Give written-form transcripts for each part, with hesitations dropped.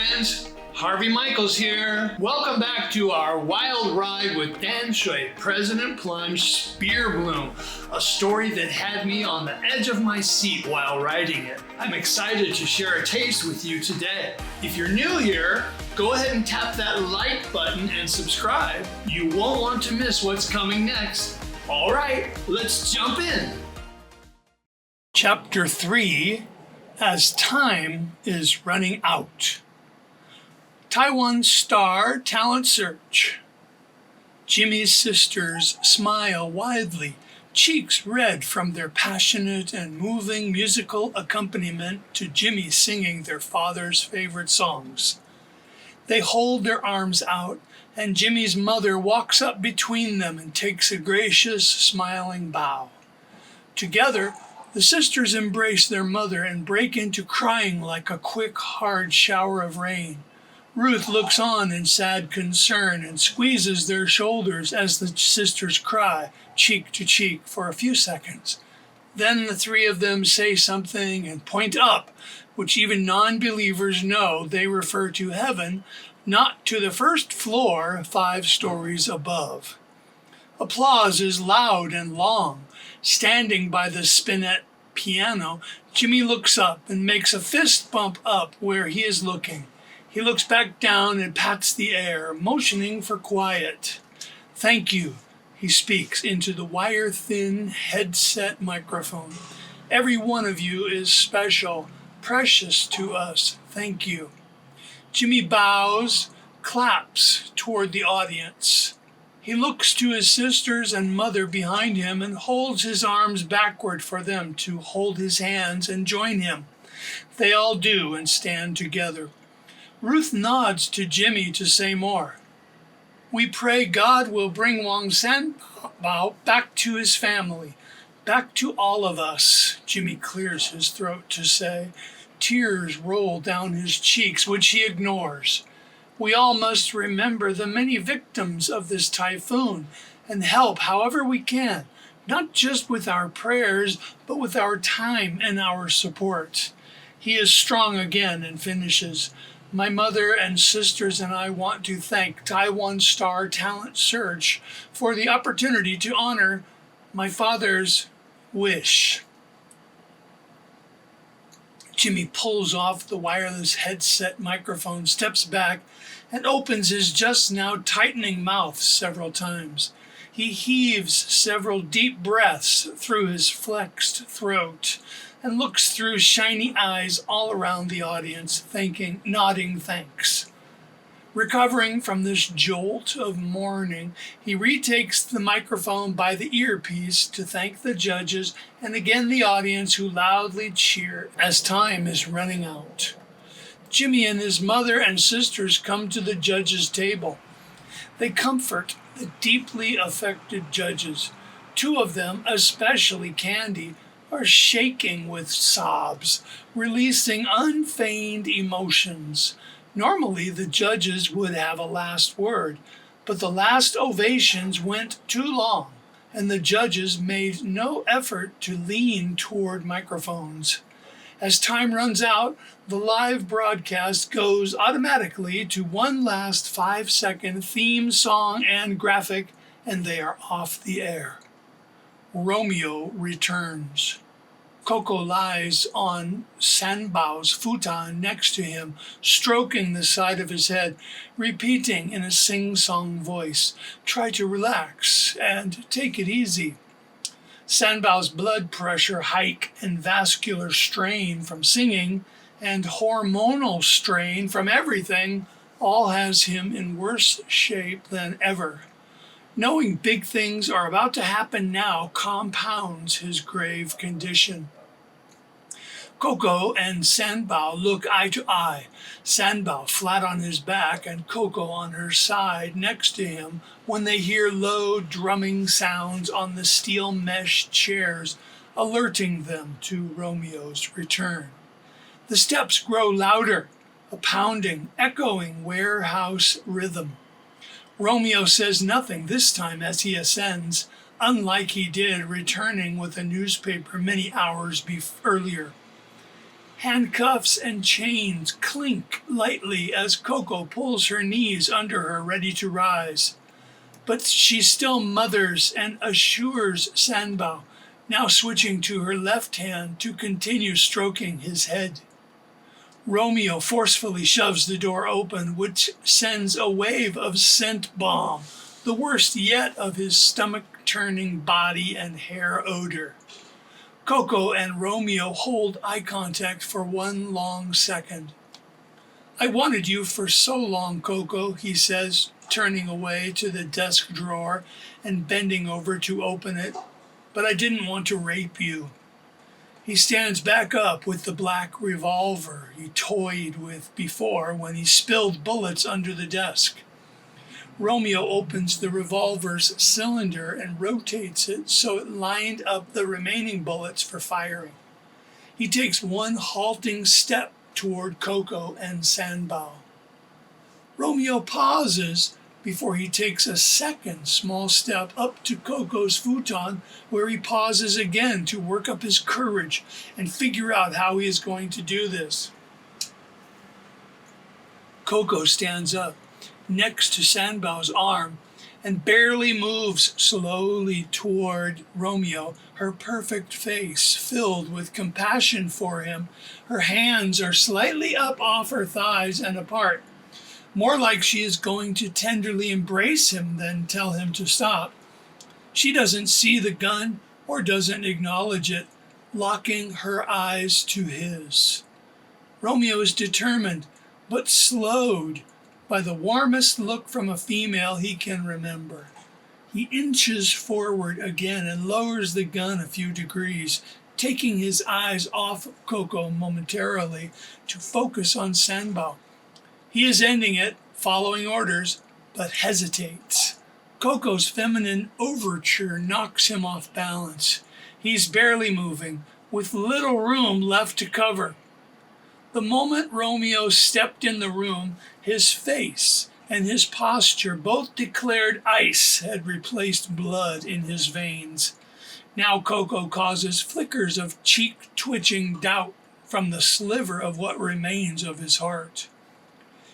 friends, Harvey Michaels here. Welcome back to our wild ride with Danshui President Plunge Spear Bloom, a story that had me on the edge of my seat while writing it. I'm excited to share a taste with you today. If you're new here, go ahead and tap that like button and subscribe. You won't want to miss what's coming next. All right, let's jump in. Chapter 3, As Time is Running Out. Taiwan Star Talent Search. Jimmy's sisters smile widely, cheeks red from their passionate and moving musical accompaniment to Jimmy singing their father's favorite songs. They hold their arms out, and Jimmy's mother walks up between them and takes a gracious, smiling bow. Together, the sisters embrace their mother and break into crying like a quick, hard shower of rain. Ruth looks on in sad concern and squeezes their shoulders as the sisters cry, cheek to cheek, for a few seconds. Then the three of them say something and point up, which even non-believers know they refer to heaven, not to the first floor 5 stories above. Applause is loud and long. Standing by the spinet piano, Jimmy looks up and makes a fist bump up where he is looking. He looks back down and pats the air, motioning for quiet. "Thank you," he speaks into the wire-thin headset microphone. "Every one of you is special, precious to us. Thank you." Jimmy bows, claps toward the audience. He looks to his sisters and mother behind him and holds his arms backward for them to hold his hands and join him. They all do and stand together. Ruth nods to Jimmy to say more. "We pray God will bring Wang Sanbao back to his family, back to all of us," Jimmy clears his throat to say. Tears roll down his cheeks, which he ignores. "We all must remember the many victims of this typhoon and help however we can, not just with our prayers, but with our time and our support." He is strong again and finishes. "My mother and sisters and I want to thank Taiwan Star Talent Search for the opportunity to honor my father's wish." Jimmy pulls off the wireless headset microphone, steps back, and opens his just now tightening mouth several times. He heaves several deep breaths through his flexed throat and looks through shiny eyes all around the audience, nodding thanks. Recovering from this jolt of mourning, he retakes the microphone by the earpiece to thank the judges and again the audience who loudly cheer as time is running out. Jimmy and his mother and sisters come to the judges' table. They comfort the deeply affected judges. 2 of them, especially Candy, are shaking with sobs, releasing unfeigned emotions. Normally, the judges would have a last word, but the last ovations went too long, and the judges made no effort to lean toward microphones. As time runs out, the live broadcast goes automatically to one last 5-second theme song and graphic, and they are off the air. Romeo returns. Coco lies on Sanbao's futon next to him, stroking the side of his head, repeating in a sing-song voice, "Try to relax and take it easy." Sanbao's blood pressure hike and vascular strain from singing and hormonal strain from everything all has him in worse shape than ever. Knowing big things are about to happen now compounds his grave condition. Coco and Sanbao look eye to eye, Sanbao flat on his back and Coco on her side next to him, when they hear low drumming sounds on the steel mesh chairs, alerting them to Romeo's return. The steps grow louder, a pounding, echoing warehouse rhythm. Romeo says nothing this time as he ascends, unlike he did returning with a newspaper many hours earlier. Handcuffs and chains clink lightly as Coco pulls her knees under her, ready to rise. But she still mothers and assures Sanbao, now switching to her left hand to continue stroking his head. Romeo forcefully shoves the door open, which sends a wave of scent bomb, the worst yet of his stomach-turning body and hair odor. Coco and Romeo hold eye contact for one long second. "I wanted you for so long, Coco," he says, turning away to the desk drawer and bending over to open it, "but I didn't want to rape you." He stands back up with the black revolver he toyed with before when he spilled bullets under the desk. Romeo opens the revolver's cylinder and rotates it so it lined up the remaining bullets for firing. He takes one halting step toward Coco and Sanbao. Romeo pauses before he takes a second small step up to Coco's futon, where he pauses again to work up his courage and figure out how he is going to do this. Coco stands up next to Sanbao's arm and barely moves slowly toward Romeo, her perfect face filled with compassion for him. Her hands are slightly up off her thighs and apart, more like she is going to tenderly embrace him than tell him to stop. She doesn't see the gun or doesn't acknowledge it, locking her eyes to his. Romeo is determined, but slowed by the warmest look from a female he can remember. He inches forward again and lowers the gun a few degrees, taking his eyes off Coco momentarily to focus on Sanbao. He is ending it, following orders, but hesitates. Coco's feminine overture knocks him off balance. He's barely moving, with little room left to cover. The moment Romeo stepped in the room, his face and his posture both declared ice had replaced blood in his veins. Now Coco causes flickers of cheek-twitching doubt from the sliver of what remains of his heart.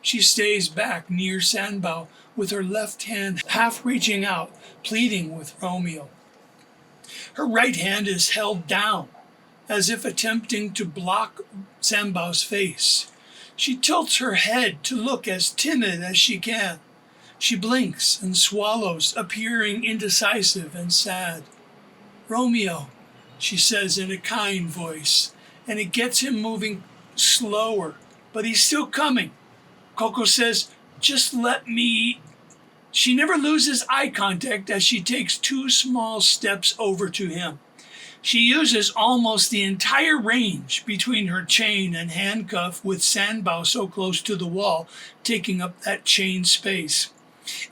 She stays back near Sanbao with her left hand half reaching out, pleading with Romeo. Her right hand is held down, as if attempting to block Sanbao's face. She tilts her head to look as timid as she can. She blinks and swallows, appearing indecisive and sad. "Romeo," she says in a kind voice, and it gets him moving slower, but he's still coming. Coco says, "Just let me..." She never loses eye contact as she takes 2 small steps over to him. She uses almost the entire range between her chain and handcuff, with Sanbao so close to the wall, taking up that chain space.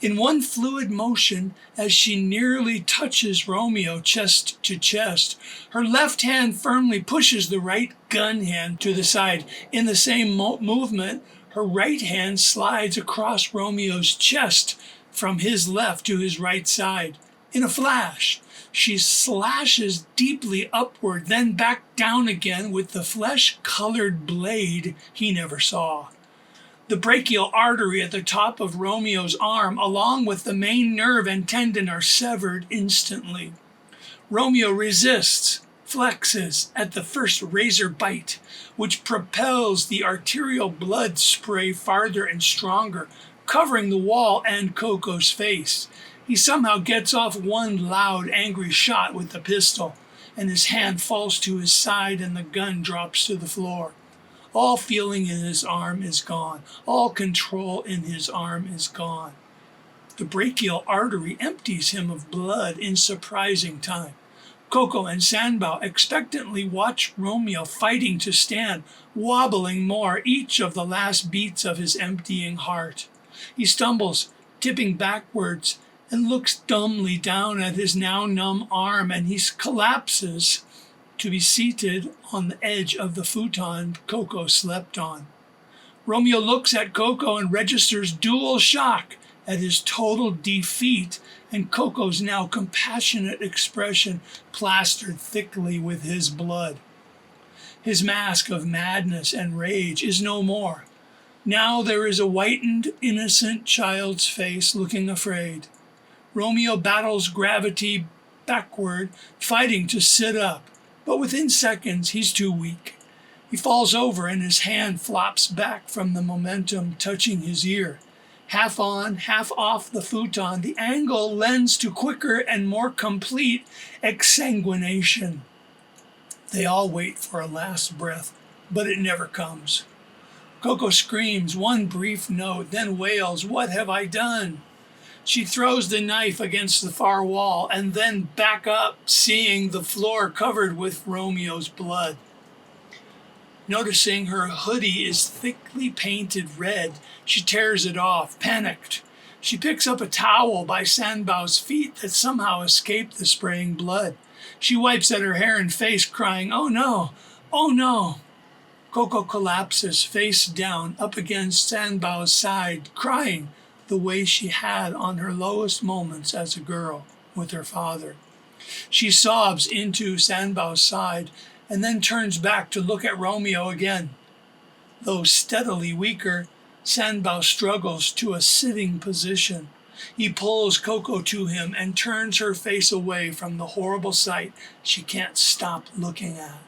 In one fluid motion, as she nearly touches Romeo chest to chest, her left hand firmly pushes the right gun hand to the side. In the same movement, her right hand slides across Romeo's chest from his left to his right side. In a flash, she slashes deeply upward, then back down again with the flesh-colored blade he never saw. The brachial artery at the top of Romeo's arm, along with the main nerve and tendon, are severed instantly. Romeo resists, flexes at the first razor bite, which propels the arterial blood spray farther and stronger, covering the wall and Coco's face. He somehow gets off one loud, angry shot with the pistol, and his hand falls to his side and the gun drops to the floor. All feeling in his arm is gone. All control in his arm is gone. The brachial artery empties him of blood in surprising time. Coco and Sanbao expectantly watch Romeo fighting to stand, wobbling more each of the last beats of his emptying heart. He stumbles, tipping backwards, and looks dumbly down at his now numb arm, and he collapses to be seated on the edge of the futon Coco slept on. Romeo looks at Coco and registers dual shock at his total defeat and Coco's now compassionate expression plastered thickly with his blood. His mask of madness and rage is no more. Now there is a whitened, innocent child's face looking afraid. Romeo battles gravity backward, fighting to sit up, but within seconds he's too weak. He falls over and his hand flops back from the momentum touching his ear. Half on, half off the futon, the angle lends to quicker and more complete exsanguination. They all wait for a last breath, but it never comes. Coco screams one brief note, then wails, "What have I done?" She throws the knife against the far wall and then back up, seeing the floor covered with Romeo's blood. Noticing her hoodie is thickly painted red, she tears it off, panicked. She picks up a towel by Sanbao's feet that somehow escaped the spraying blood. She wipes at her hair and face, crying, "Oh no! Oh no!" Coco collapses face down up against Sanbao's side, crying the way she had on her lowest moments as a girl with her father. She sobs into Sanbao's side and then turns back to look at Romeo again. Though steadily weaker, Sanbao struggles to a sitting position. He pulls Coco to him and turns her face away from the horrible sight she can't stop looking at.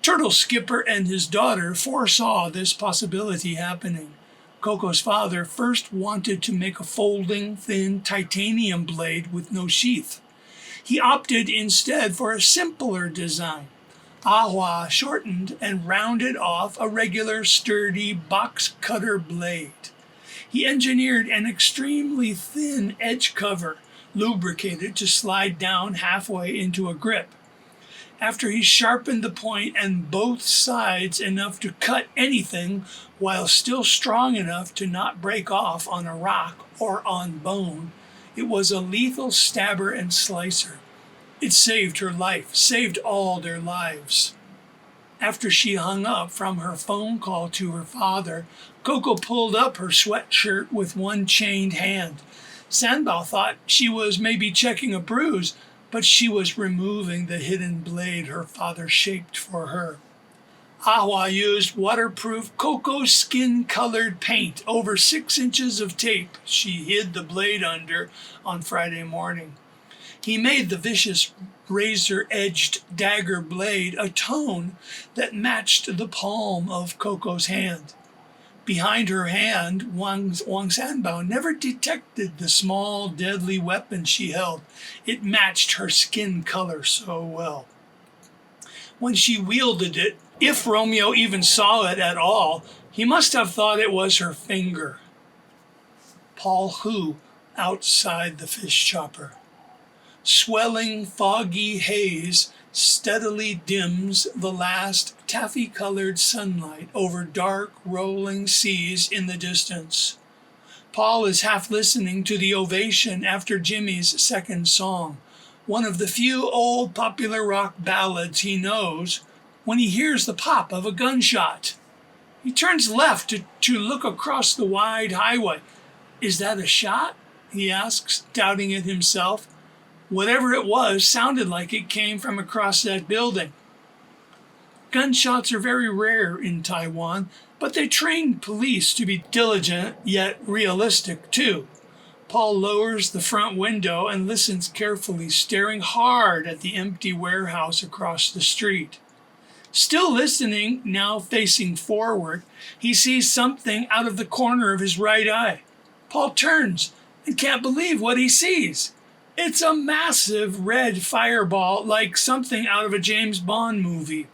Turtle Skipper and his daughter foresaw this possibility happening. Coco's father first wanted to make a folding, thin titanium blade with no sheath. He opted instead for a simpler design. Ahua shortened and rounded off a regular, sturdy box cutter blade. He engineered an extremely thin edge cover, lubricated to slide down halfway into a grip. After he sharpened the point and both sides enough to cut anything while still strong enough to not break off on a rock or on bone, it was a lethal stabber and slicer. It saved her life, saved all their lives. After she hung up from her phone call to her father, Coco pulled up her sweatshirt with one chained hand. Sanbao thought she was maybe checking a bruise, but she was removing the hidden blade her father shaped for her. Ahua used waterproof cocoa skin-colored paint over 6 inches of tape she hid the blade under on Friday morning. He made the vicious razor-edged dagger blade a tone that matched the palm of Coco's hand. Behind her hand, Wang Sanbao never detected the small, deadly weapon she held. It matched her skin color so well. When she wielded it, if Romeo even saw it at all, he must have thought it was her finger. Paul Hu, outside the fish chopper. Swelling, foggy haze steadily dims the last taffy-colored sunlight over dark, rolling seas in the distance. Paul is half listening to the ovation after Jimmy's second song, one of the few old popular rock ballads he knows, when he hears the pop of a gunshot. He turns left to look across the wide highway. "Is that a shot?" he asks, doubting it himself. Whatever it was sounded like it came from across that building. Gunshots are very rare in Taiwan, but they train police to be diligent yet realistic too. Paul lowers the front window and listens carefully, staring hard at the empty warehouse across the street. Still listening, now facing forward, he sees something out of the corner of his right eye. Paul turns and can't believe what he sees. It's a massive red fireball like something out of a James Bond movie.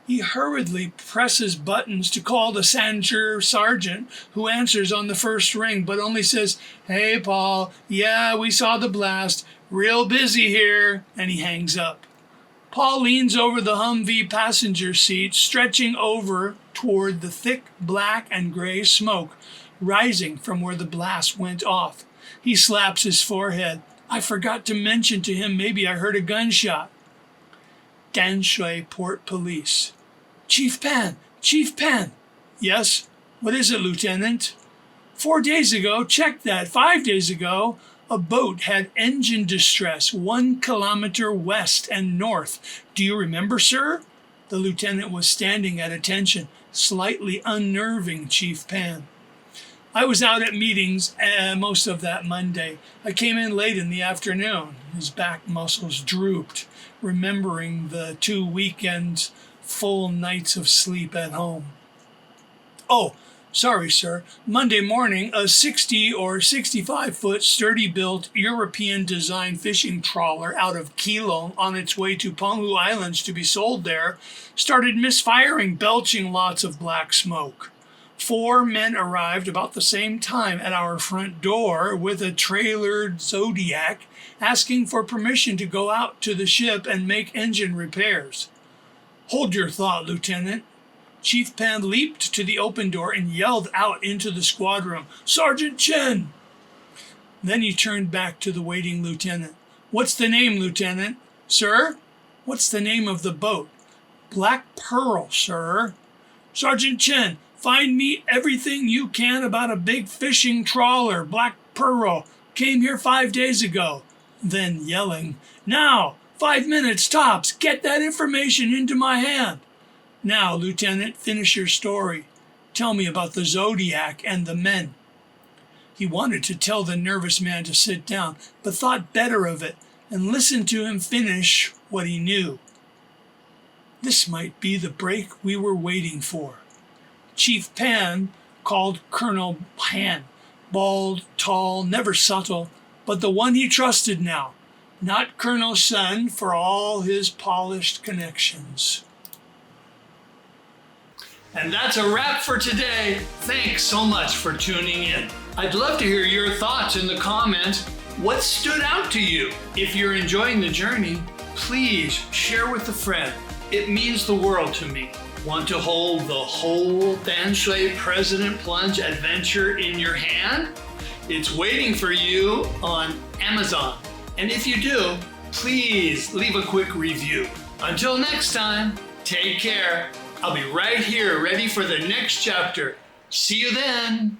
He hurriedly presses buttons to call the Sanger sergeant, who answers on the first ring, but only says, "Hey, Paul, yeah, we saw the blast. Real busy here," and he hangs up. Paul leans over the Humvee passenger seat, stretching over toward the thick black and gray smoke rising from where the blast went off. He slaps his forehead. "I forgot to mention to him maybe I heard a gunshot." Danshui Port Police. Chief Pan! Chief Pan! "Yes? What is it, Lieutenant?" 4 days ago, check that, 5 days ago, a boat had engine distress 1 kilometer west and north. Do you remember, sir? The lieutenant was standing at attention, slightly unnerving Chief Pan. I was out at meetings most of that Monday. I came in late in the afternoon. His back muscles drooped, remembering the 2 weekends, full nights of sleep at home. Oh, sorry, sir. Monday morning, a 60 or 65-foot sturdy-built European-designed fishing trawler out of Keelung on its way to Penghu Islands to be sold there started misfiring, belching lots of black smoke. 4 men arrived about the same time at our front door with a trailered Zodiac asking for permission to go out to the ship and make engine repairs. Hold your thought, Lieutenant. Chief Pan leaped to the open door and yelled out into the squad room, "Sergeant Chen!" Then he turned back to the waiting lieutenant. "What's the name, Lieutenant?" "Sir? What's the name of the boat?" "Black Pearl, sir." "Sergeant Chen, find me everything you can about a big fishing trawler, Black Pearl. Came here 5 days ago." Then yelling, "Now, 5 minutes tops. Get that information into my hand." "Now, Lieutenant, finish your story. Tell me about the Zodiac and the men." He wanted to tell the nervous man to sit down, but thought better of it and listened to him finish what he knew. This might be the break we were waiting for. Chief Pan called Colonel Han, bald, tall, never subtle, but the one he trusted now, not Colonel Sun for all his polished connections. And that's a wrap for today. Thanks so much for tuning in. I'd love to hear your thoughts in the comments. What stood out to you? If you're enjoying the journey, please share with a friend. It means the world to me. Want to hold the whole Danshui President Plunge adventure in your hand? It's waiting for you on Amazon. And if you do, please leave a quick review. Until next time, take care. I'll be right here ready for the next chapter. See you then.